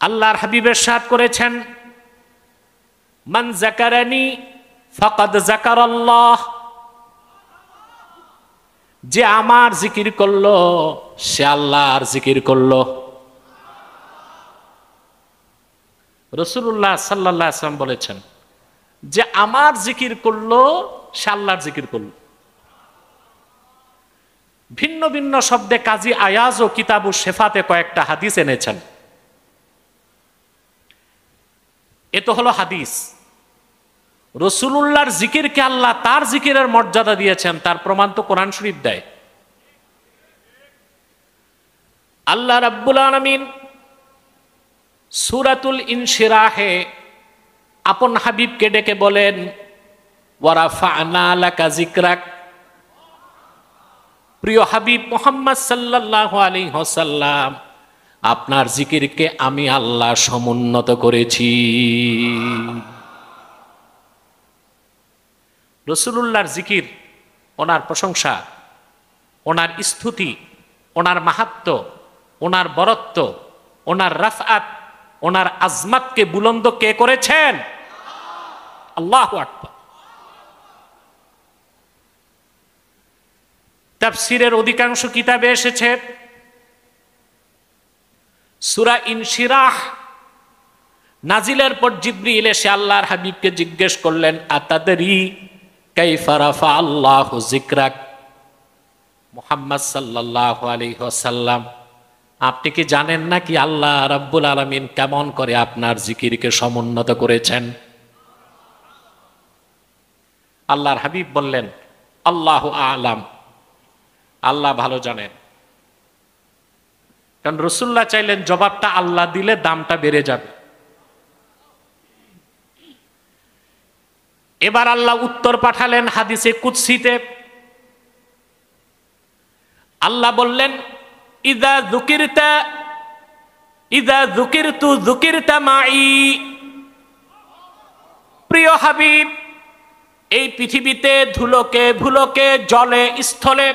আল্লাহর হাবিব ইরশাদ করেছেন, মান যাকারানি ফাকাদ যাকারাল্লাহ, যে আমার জিকির করলো সে আল্লাহর জিকির করলো। রাসূলুল্লাহ সাল্লাল্লাহু আলাইহি ওয়াসাল্লাম বলেছেন, যে আমার জিকির করলো সে আল্লাহর জিকির করলো। ভিন্ন ভিন্ন শব্দে কাজী আয়াজ ও কিতাবু শেফাতে কয়েকটা হাদিস এনেছেন। এ তো হলো হাদিস। রাসূলুল্লাহর জিকিরকে আল্লাহ তার জিকিরের মর্যাদা দিয়েছেন, তার প্রমাণ তো কোরআন শরীফ দেয়। আল্লাহ রাব্বুল আলামিন সূরাতুল ইনশিরাহে আপন হাবিবকে ডেকে বলেন, ওয়া রাফা'না লাকা যিকরাক। প্রিয় হাবিব মুহাম্মদ সাল্লাল্লাহু আলাইহি ওয়াসাল্লাম, আপনার জিকিরকে আমি আল্লাহ সমুন্নত করেছি। রাসূলুল্লাহর জিকির, ওনার প্রশংসা, ওনার স্তুতি, ওনার মাহাত্ম্য, ওনার বরত্ব, ওনার রাফআত, ওনার আজমাতকে বুলন্দ কে করেছেন? আল্লাহু আকবার। তাফসীরের অধিকাংশ কিতাবে এসেছে সূরা ইনশিরাহ নাজিলের পর জিবরিল এসে আল্লাহর হাবিবকে জিজ্ঞেস করলেন, আতাদরি কাইফা রাফা আল্লাহু যিকরাক। মুহাম্মদ সাল্লাল্লাহু আলাইহি ওয়াসাল্লাম, আপনি কি জানেন না কি আল্লাহ রাব্বুল আলামিন কেমন করে আপনার জিকিরকে সমুন্নত করেছেন? আল্লাহর হাবিব বললেন, আল্লাহু আ'লাম, আল্লাহ ভালো জানেন। কারণ রাসূলুল্লাহ চাইলেন জবাবটা আল্লাহ দিলে দামটা বেড়ে যাবে। এবার আল্লাহ উত্তর পাঠালেন হাদিসে কুদসিতে। আল্লাহ বললেন, ইযা যুকিরতু যুকিরতা মাই। প্রিয় হাবিব, এই পৃথিবীতে ধুলোকে ভুলোকে, জলে স্থলে,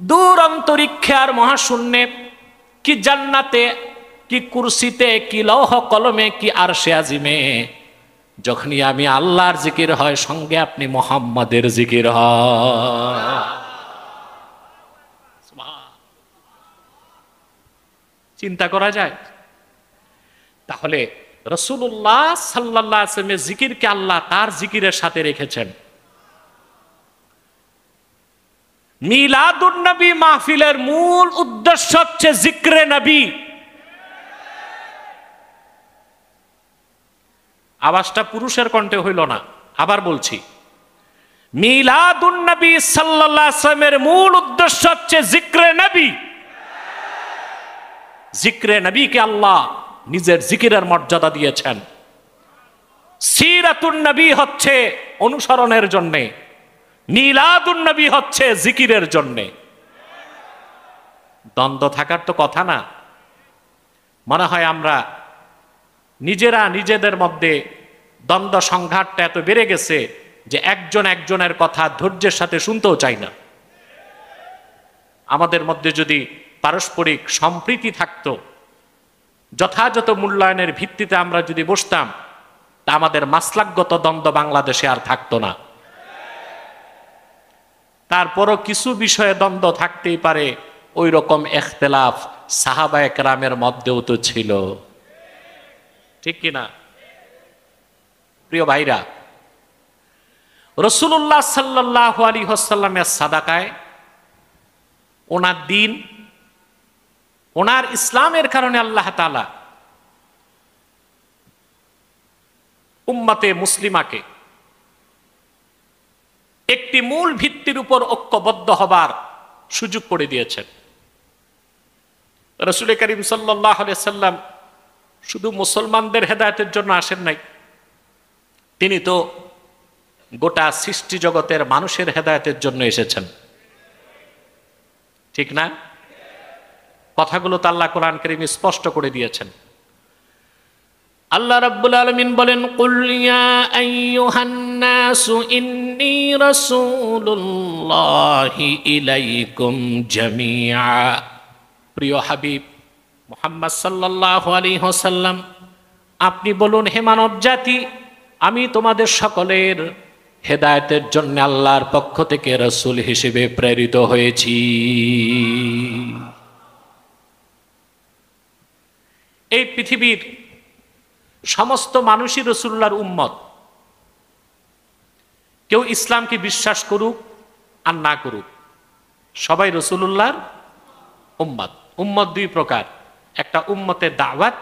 দূর অন্তরিক্ষে আর মহাশূন্যে, কি জান্নাতে, কি কুরসিতে, কি লৌহ কলমে, কি আরশে আজিমে, যখনই আমি আল্লাহর জিকির হয় সঙ্গে আপনি মুহাম্মাদের জিকির হয়। চিন্তা করা যায়? তাহলে রাসূলুল্লাহ সাল্লাল্লাহু আলাইহি ওয়াসাল্লামের জিকিরকে আল্লাহ তার জিকিরের সাথে রেখেছেন। মিলাদুন নবী মাহফিলের মূল উদ্দেশ্য হচ্ছে জিক্রে নবী। আওয়াজটা পুরুষের কণ্ঠে হইল না, আবার বলছি, মিলাদুন নবী সাল্লাল্লাহু আলাইহি ওয়াসাল্লামের মূল উদ্দেশ্য হচ্ছে জিক্রে নবী। জিক্রে নবীকে আল্লাহ নিজের জিকিরের মর্যাদা দিয়েছেন। সিরাতুন নবী হচ্ছে অনুসরণের জন্য, মিলাদুন নবী হচ্ছে জিকিরের জন্য। দ্বন্দ্ব থাকার তো কথা না। মনে হয় আমরা নিজেরা নিজেদের মধ্যে দ্বন্দ্ব সংঘাতটা এত বেড়ে গেছে যে একজন একজনের কথা ধৈর্যের সাথে শুনতেও চাই না। আমাদের মধ্যে যদি পারস্পরিক সম্প্রীতি থাকতো, যথাযথ মূল্যায়নের ভিত্তিতে আমরা যদি বসতাম, তা আমাদের মাসলাকগত দ্বন্দ্ব বাংলাদেশে আর থাকতো না। তারপরও কিছু বিষয়ে দ্বন্দ্ব থাকতেই পারে, ওই রকম ইখতিলাফ সাহাবায়ে কেরামের মধ্যেও তো ছিল, ঠিক কিনা? প্রিয় ভাইরা, রাসূলুল্লাহ সাল্লাল্লাহু আলাইহি ওয়াসাল্লামের সাদাকায়, ওনার দিন, ওনার ইসলামের কারণে আল্লাহ তাআলা উম্মতে মুসলিমাকে একটি মূল ভিত্তির উপর ঐক্যবদ্ধ হবার সুযোগ করে দিয়েছেন। রাসূল করিম সাল্লাল্লাহু আলাইহি ওয়াসাল্লাম শুধু মুসলমানদের হেদায়েতের জন্য আসেন নাই, তিনি তো গোটা সৃষ্টি জগতের মানুষের হেদায়েতের জন্য এসেছেন, ঠিক না? কথাগুলো তো আল্লাহ কোরআন কারীমে স্পষ্ট করে দিয়েছেন। আল্লাহ রাব্বুল আলামিন বলেন, কুল ইয়া আইয়ুহান নাসু ইন্নী রাসূলুল্লাহি ইলাইকুম জামিআ। প্রিয় হাবিব মুহাম্মদ সাল্লাল্লাহু আলাইহি ওয়াসাল্লাম, আপনি বলুন, হে মানব জাতি, আমি তোমাদের সকলের হেদায়েতের জন্য আল্লাহর পক্ষ থেকে রাসূল হিসেবে প্রেরিত হয়েছি। এই পৃথিবীর সমস্ত মানুষই রাসূলুল্লাহর উম্মত। কেউ ইসলামকে বিশ্বাস করুক আর না করুক, সবাই রাসূলুল্লাহর উম্মত। উম্মত দুই প্রকার, একটা উম্মতে দাওয়াত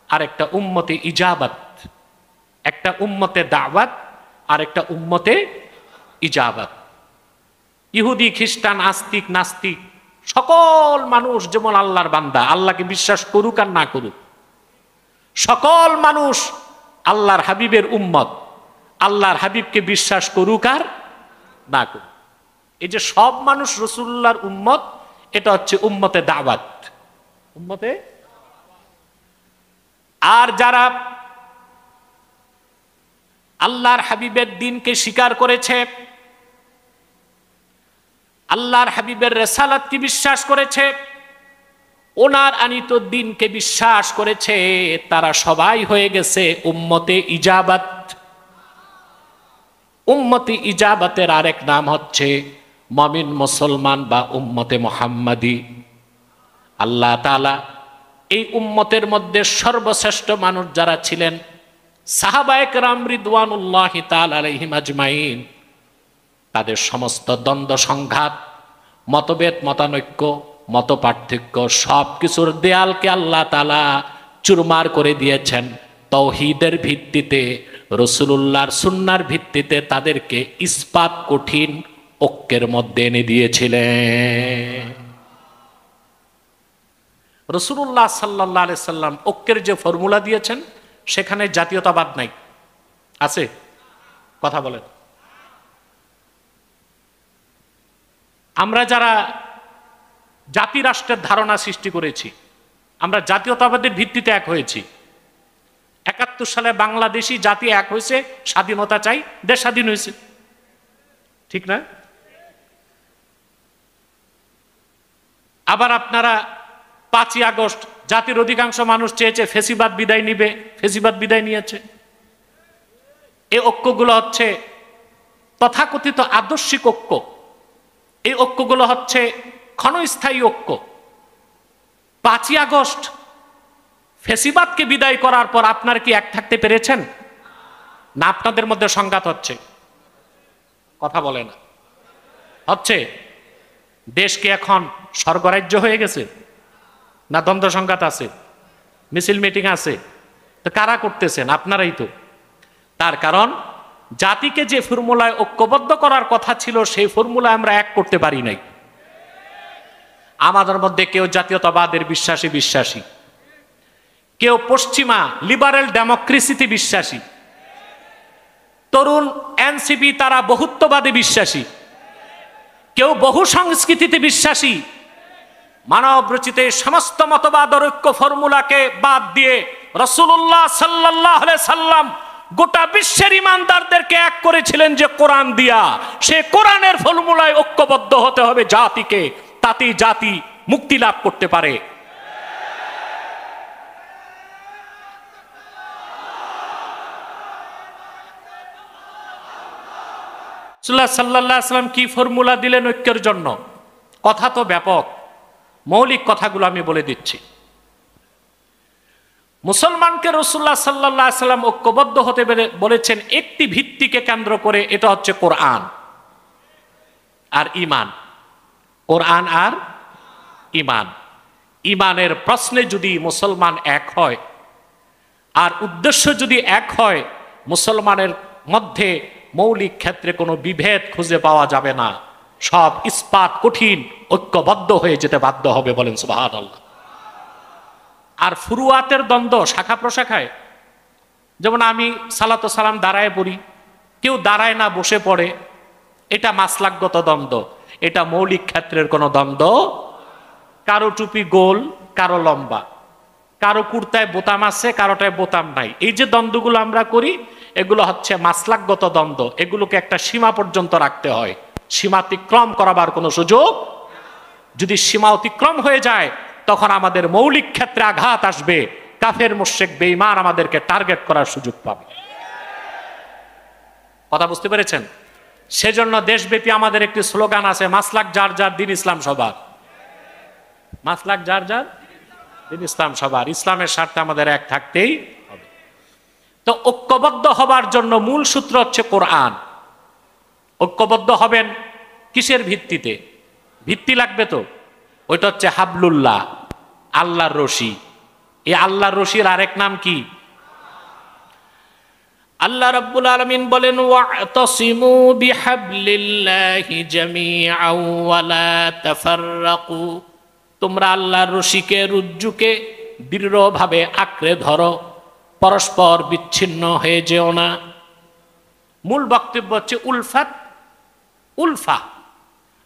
আর একটা উম্মতে ইজাবাত। একটা উম্মতে দাওয়াত আর একটা উম্মতে ইজাবাত। ইহুদি, খ্রিস্টান, আস্তিক, নাস্তিক সকল মানুষ যেমন আল্লাহর বান্দা, আল্লাহকে বিশ্বাস করুক আর না করুক, সকল মানুষ আল্লাহর হাবিবের উম্মত, আল্লাহর হাবিবকে বিশ্বাস করুক আর না করুক। এই যে সব মানুষ রাসূলুল্লাহর উম্মত, এটা হচ্ছে উম্মতে দাওয়াত, উম্মতে। আর যারা আল্লাহর হাবিবের দ্বীনকে স্বীকার করেছে, আল্লাহর হাবিবের রিসালাতকে বিশ্বাস করেছে, ওনার আনিত দ্বীনকে বিশ্বাস করেছে, তারা সবাই হয়ে গেছে উম্মতে ইজাবাত। উম্মতে ইজাবাতের আরেক নাম হচ্ছে মুমিন মুসলমান বা উম্মতে মুহাম্মাদি। আল্লাহ তাআলা এই উম্মতের মধ্যে সর্বশ্রেষ্ঠ মানুষ যারা ছিলেন, সাহাবায়ে কেরাম রিদওয়ানুল্লাহি তাআলা আলাইহিম আজমাইন, তাদের সমস্ত দ্বন্দ্ব সংঘাত, মতভেদ, মতানৈক্য, মত পার্থক্য সব কিছুর দেয়ালকে আল্লাহ তাআলা চুরমার করে দিয়েছেন। তাওহীদের ভিত্তিতে, রাসূলুল্লাহর সুন্নাহর ভিত্তিতে তাদেরকে ইস্পাত কঠিন ঐক্যের মধ্যে এনে দিয়েছিলেন। রাসূলুল্লাহ সাল্লাল্লাহু আলাইহি সাল্লাম ঐক্যের যে ফর্মুলা দিয়েছেন, সেখানে জাতীয়তাবাদ নাই, আছে? কথা বলেন। আমরা যারা জাতি রাষ্ট্রের ধারণা সৃষ্টি করেছি, আমরা জাতীয়তাবাদের ভিত্তিতে এক হয়েছি। ৭১ সালে বাংলাদেশি জাতি এক হয়েছে, স্বাধীনতা চাই, দেশ স্বাধীন হয়েছে, ঠিক না? আবার আপনারা ৫ই আগস্ট জাতির অধিকাংশ মানুষ চেয়েছে ফেসিবাদ বিদায় নিবে, ফেসিবাদ বিদায় নিয়েছে। এই ঐক্যগুলো হচ্ছে তথাকথিত আদর্শিক ঐক্য, এই ঐক্যগুলো হচ্ছে ক্ষণস্থায়ী ঐক্য। ৫ই আগস্ট ফেসিবাদকে বিদায় করার পর আপনারা কি এক থাকতে পেরেছেন? না, আপনাদের মধ্যে সংঘাত হচ্ছে। কথা বলে না, হচ্ছে। দেশ কি এখন স্বর্গরাজ্য হয়ে গেছে? না দ্বন্দ্ব সংঘাত আছে, মিছিল মিটিং আছে? তো কারা করতেছেন? আপনারাই তো। তার কারণ জাতিকে যে ফর্মুলায় ঐক্যবদ্ধ করার কথা ছিল, সেই ফর্মুলায় আমরা এক করতে পারি নাই। আমাদের মধ্যে কেউ জাতীয়তাবাদের বিশ্বাসী, কেউ পশ্চিমা লিবারেল ডেমোক্রেসিতে বিশ্বাসী, তরুণ এনসিপি তারা বহুত্ববাদে বিশ্বাসী, কেউ বহু সংস্কৃতিতে বিশ্বাসী। মানব রচিত সমস্ত মতবাদ ঐক্য ফর্মুলাকে বাদ দিয়ে রাসূলুল্লাহ সাল্লাল্লাহু আলাইহি সাল্লাম গোটা বিশ্বের ইমানদারদেরকে এক করেছিলেন যে কোরআন দিয়া। সে কোরআনের ফর্মুলায় ঐক্যবদ্ধ হতে হবে জাতিকে, তাতেই জাতি মুক্তি লাভ করতে পারে। রাসূলুল্লাহ সাল্লাল্লাহু আলাইহি সাল্লাম কি ফর্মুলা দিলেন ঐক্যের জন্য? কথা তো ব্যাপক, মৌলিক কথাগুলো আমি বলে দিচ্ছি। মুসলমানকে রাসূলুল্লাহ সাল্লাল্লাহু আলাইহি সাল্লাম ঐক্যবদ্ধ হতে বলেছেন একটি ভিত্তিকে কেন্দ্র করে, এটা হচ্ছে কোরআন আর ঈমান। কোরআন আর ঈমান। ঈমানের প্রশ্নে যদি মুসলমান এক হয় আর উদ্দেশ্য যদি এক হয়, মুসলমানের মধ্যে মৌলিক ক্ষেত্রে কোনো বিভেদ খুঁজে পাওয়া যাবে না, সব ইস্পাত কঠিন ঐক্যবদ্ধ হয়ে যেতে বাধ্য হবে। বলেন সুবহানাল্লাহ। আর ফুরুয়াতের দ্বন্দ্ব, শাখা প্রশাখায়, যেমন আমি সালাত ও সালাম দাঁড়ায় পড়ি, কেউ দাঁড়ায় না, বসে পড়ে, এটা মাসলাকগত দ্বন্দ্ব, এটা মৌলিক ক্ষেত্রের কোনো দ্বন্দ্ব। কারো টুপি গোল, কারো লম্বা, কারো কুর্তায় বোতাম আছে, কারোটায় বোতাম নাই, এই যে দ্বন্দ্বগুলো আমরা করি, এগুলো হচ্ছে মাসলাকগত দ্বন্দ্ব। এগুলোকে একটা সীমা পর্যন্ত রাখতে হয়, সীমা অতিক্রম করাবার কোনো সুযোগ। যদি সীমা অতিক্রম হয়ে যায়, তখন আমাদের মৌলিক ক্ষেত্রে আঘাত আসবে, কাফের মুশরিক বেঈমান আমাদেরকে টার্গেট করার সুযোগ পাবে। কথা বুঝতে পেরেছেন? সেজন্য দেশব্যাপী আমাদের একটি স্লোগান আছে, মাসলাক যার যার দিন ইসলাম সবার। মাসলাক যার যার দিন ইসলাম সবার। ইসলামের স্বার্থে আমাদের এক থাকতেই হবে। তো ঐক্যবদ্ধ হবার জন্য মূল সূত্র হচ্ছে কোরআন। ঐক্যবদ্ধ হবেন কিসের ভিত্তিতে? ভিত্তি লাগবে তো, ওইটা হচ্ছে হাবলুল্লাহ, আল্লাহর রশি। এই আল্লাহর রশির আরেক নাম কি? আল্লাহ রাব্বুল আলামিন বলেন, ওয়াতাসিমু বিহাবলিল্লাহি জামিআন ওয়া লা তাফাররাকু। তোমরা আল্লাহর রশিকে, রুজ্জুকে দৃঢ়ভাবে আঁকড়ে ধরো, পরস্পর বিচ্ছিন্ন হয়ে যেও না। মূল বক্তব্য হচ্ছে উলফাত, উলফা।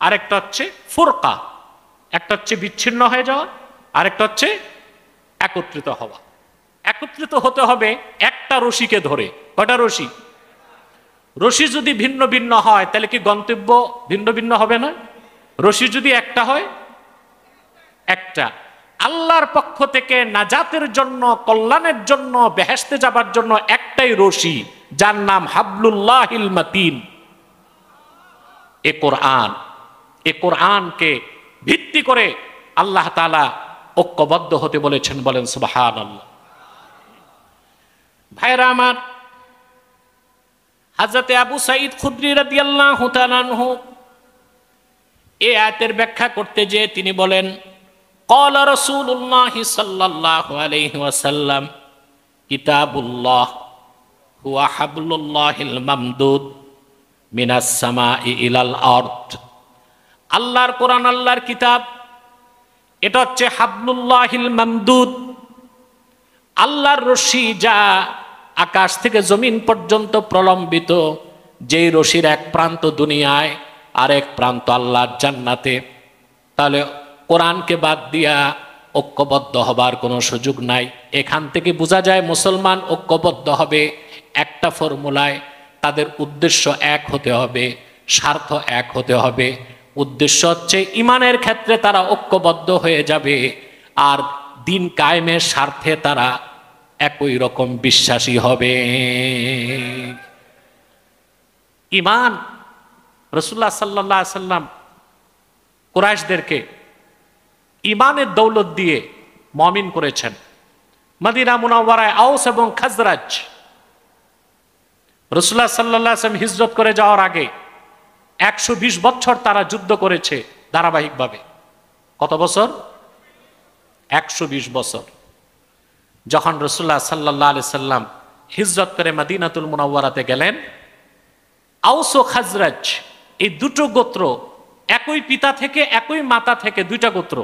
আরেকটা হচ্ছে ফুরকা। একটা হচ্ছে বিচ্ছিন্ন হয়ে যাওয়া, আরেকটা হচ্ছে একত্রিত হওয়া। একত্রিত হতে হবে একটা রশিকে ধরে। কয়টা রশি? রশি যদি ভিন্ন ভিন্ন হয় তাহলে কি গন্তব্য ভিন্ন ভিন্ন হবে না? রশি যদি একটা হয়, একটা আল্লাহর পক্ষ থেকে নাজাতের জন্য, কল্যাণের জন্য, বেহেশতে যাবার জন্য একটাই রশি, যার নাম হাবলুল্লাহিল মাতিন, এ কোরআন। এ কোরআনকে ভিত্তি করে আল্লাহ তাআলা ঐক্যবদ্ধ হতে বলেছেন। বলেন সুবহানাল্লাহ। ভাইরা আমার, হযরতে আবু সাঈদ খুদরি রাদিয়াল্লাহু তাআলা আনহু এই আয়াতের ব্যাখ্যা করতে যেয়ে তিনি বলেন, ক্বালা রাসূলুল্লাহ সাল্লাল্লাহু আলাইহি ওয়াসাল্লাম, কিতাবুল্লাহ হুয়া হাবলুল্লাহিল মামদুদ মিনাস সামাই ইলাল আরদ। আল্লাহর কোরআন, আল্লাহর কিতাব, এটা হচ্ছে হাবলুল্লাহিল মামদুদ, আল্লাহর রশি, যা আকাশ থেকে জমিন পর্যন্ত প্রলম্বিত। যেই রশির এক প্রান্ত দুনিয়ায়, আর এক প্রান্ত আল্লাহর জান্নাতে। তাহলে কোরআনকে বাদ দিয়া ঐক্যবদ্ধ হবার কোনো সুযোগ নাই। এখান থেকে বোঝা যায় মুসলমান ঐক্যবদ্ধ হবে একটা ফর্মুলায়। তাদের উদ্দেশ্য এক হতে হবে, স্বার্থ এক হতে হবে। উদ্দেশ্য হচ্ছে ইমানের ক্ষেত্রে তারা ঐক্যবদ্ধ হয়ে যাবে, আর দিন কায়েমের স্বার্থে তারা একই রকম বিশ্বাসী হবে। ইমান, রাসূলুল্লাহ সাল্লাল্লাহু আলাইহি ওয়াসাল্লাম কুরাইশদেরকে ইমানের দৌলত দিয়ে মুমিন করেছেন। মদিনা মুনাওয়ারায় আউস এবং খাজরাজ, রাসূলুল্লাহ সাল্লাল্লাহু আলাইহি ওয়াসাল্লাম হিজরত করে যাওয়ার আগে 120 বছর তারা যুদ্ধ করেছে ধারাবাহিকভাবে। কত বছর? 120 বছর। যখন রাসূলুল্লাহ সাল্লাল্লাহু আলাইহি সাল্লাম হিজরত করে মদিনাতুল মুনাওয়ারাতে গেলেন, আউস ও খাজরাজ এই দুটো গোত্র, একই পিতা থেকে একই মাতা থেকে দুইটা গোত্র,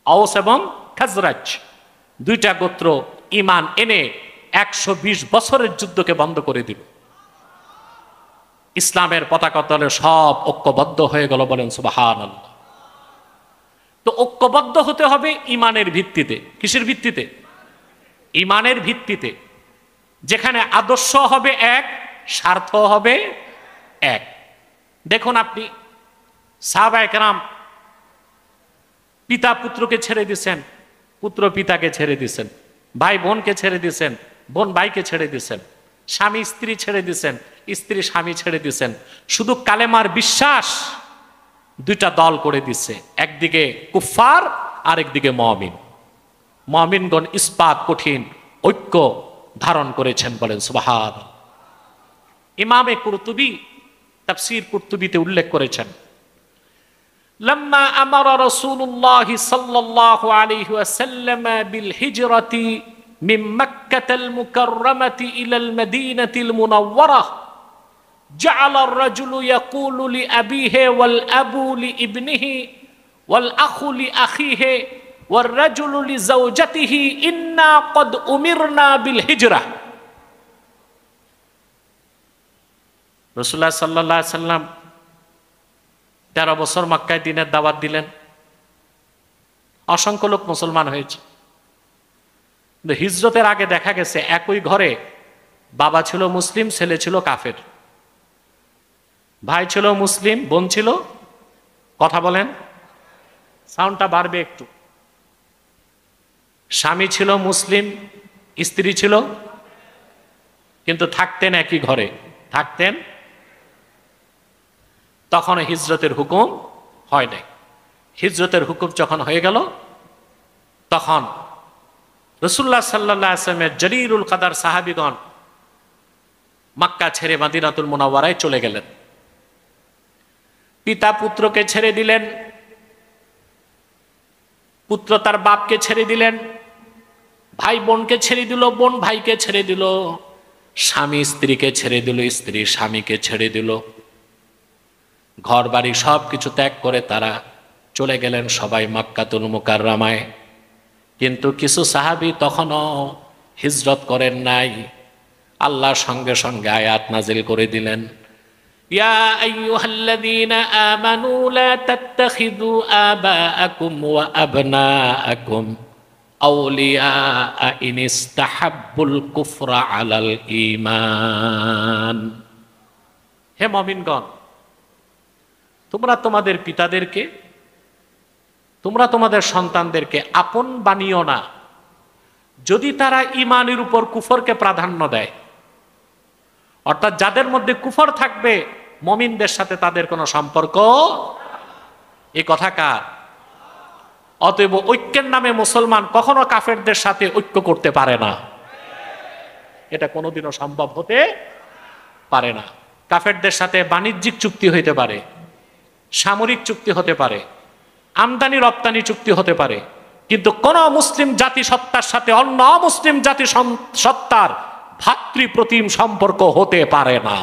আউস এবং খাজরাজ দুইটা গোত্র ঈমান এনে 120 বছরের যুদ্ধকে বন্ধ করে দিল। ইসলামের পতাকা তলে সব ঐক্যবদ্ধ হয়ে গেল। বলেন সুবহানাল্লাহ। তো ঐক্যবদ্ধ হতে হবে ঈমানের ভিত্তিতে। কিসের ভিত্তিতে? ঈমানের ভিত্তিতে, যেখানে আদর্শ হবে এক, স্বার্থ হবে এক। দেখুন আপনি, সাহাবায়ে কেরাম পিতা পুত্রকে ছেড়ে দিয়েছেন, পুত্র পিতাকে ছেড়ে দিয়েছেন, ভাই বোনকে ছেড়ে দিয়েছেন, বোন ভাইকে ছেড়ে দিয়েছেন, স্বামী স্ত্রী ছেড়ে দিয়েছেন, স্ত্রী স্বামী ছেড়ে দিয়েছেন। শুধু কালেমার বিশ্বাস দুইটা দল করে দিচ্ছে, একদিকে কুফফার আর একদিকে মুমিন। মুমিনগণ ইস্পাত কঠিন ঐক্য ধারণ করেছেন। বলেন সুবহানাল্লাহ। ইমামে কুরতুবী তাফসীর কুরতুবীতে উল্লেখ করেছেন, লাম্মা আমারা রাসূলুল্লাহ সাল্লাল্লাহু আলাইহি ওয়াসাল্লাম বিল হিজরাতি মিন মক্কাতাল মুকাররামাতি ইলাল মদিনাতিল মুনাওয়ারাহ জাআলা আর-রাজুলু ইয়াকুলু লিআবিহি ওয়াল আবু লিইবনিহি ওয়াল আখু লিআখিহি ওয়ার রাজুলু লিজাওজাতিহি ইন্না ক্বাদ উমিরনা বিল হিজরাহ। রাসূলুল্লাহ সাল্লাল্লাহু আলাইহি সাল্লাম 13 বছর মক্কায় দ্বীনের দাওয়াত দিলেন, অসংখ্য লোক মুসলমান হয়েছে। কিন্তু হিজরতের আগে দেখা গেছে একই ঘরে বাবা ছিল মুসলিম, ছেলে ছিল কাফের, ভাই ছিল মুসলিম, বোন ছিল, কথা বলেন, সাউন্ডটা বাড়বে একটু, স্বামী ছিল মুসলিম, স্ত্রী ছিল, কিন্তু থাকতেন একই ঘরে, থাকতেন। তখন হিজরতের হুকুম হয় নাই। হিজরতের হুকুম যখন হয়ে গেল, তখন রাসূলুল্লাহ সাল্লাল্লাহু আলাইহি ওয়াসাল্লামের জলিলুল কদর সাহাবীগণ মক্কা ছেড়ে মদিনাতুল মুনাওয়ারায় চলে গেলেন। পিতা পুত্রকে ছেড়ে দিলেন, পুত্র তার বাপকে ছেড়ে দিলেন, ভাই বোনকে ছেড়ে দিল, বোন ভাইকে ছেড়ে দিল, স্বামী স্ত্রীকে ছেড়ে দিল, স্ত্রী স্বামীকে ছেড়ে দিল। ঘর বাড়ি সব কিছু ত্যাগ করে তারা চলে গেলেন সবাই মক্কাতুল মুকাররমায়। কিন্তু কিছু সাহাবী তখনও হিজরত করেন নাই। আল্লাহ সঙ্গে সঙ্গে আয়াত নাজিল করে দিলেন, ইয়া আইয়ুহাল্লাযীনা আমানু লা তাত্তাখিযু আবাআকুম ওয়া আবনাআকুম আউলিয়া ইন ইসতাহাব্বুল কুফরা আলাল ঈমান। হে মুমিনগণ, তোমরা তোমাদের পিতাদেরকে, তোমরা তোমাদের সন্তানদেরকে আপন বানিও না যদি তারা ঈমানের উপর কুফরকে প্রাধান্য দেয়। অর্থাৎ যাদের মধ্যে কুফর থাকবে, মুমিনদের সাথে তাদের কোনো সম্পর্ক। এই কথা কার? অতএব ঐক্যের নামে মুসলমান কখনো কাফেরদের সাথে ঐক্য করতে পারে না, এটা কোনোদিনও সম্ভব হতে পারে না। কাফেরদের সাথে বাণিজ্যিক চুক্তি হইতে পারে, সামরিক চুক্তি হতে পারে, আমদানি রপ্তানি চুক্তি হতে পারে, কিন্তু কোন মুসলিম জাতি সত্তার সাথে অন্য মুসলিম জাতি সত্তার ভাতৃপ্রতিম সম্পর্ক হতে পারে না।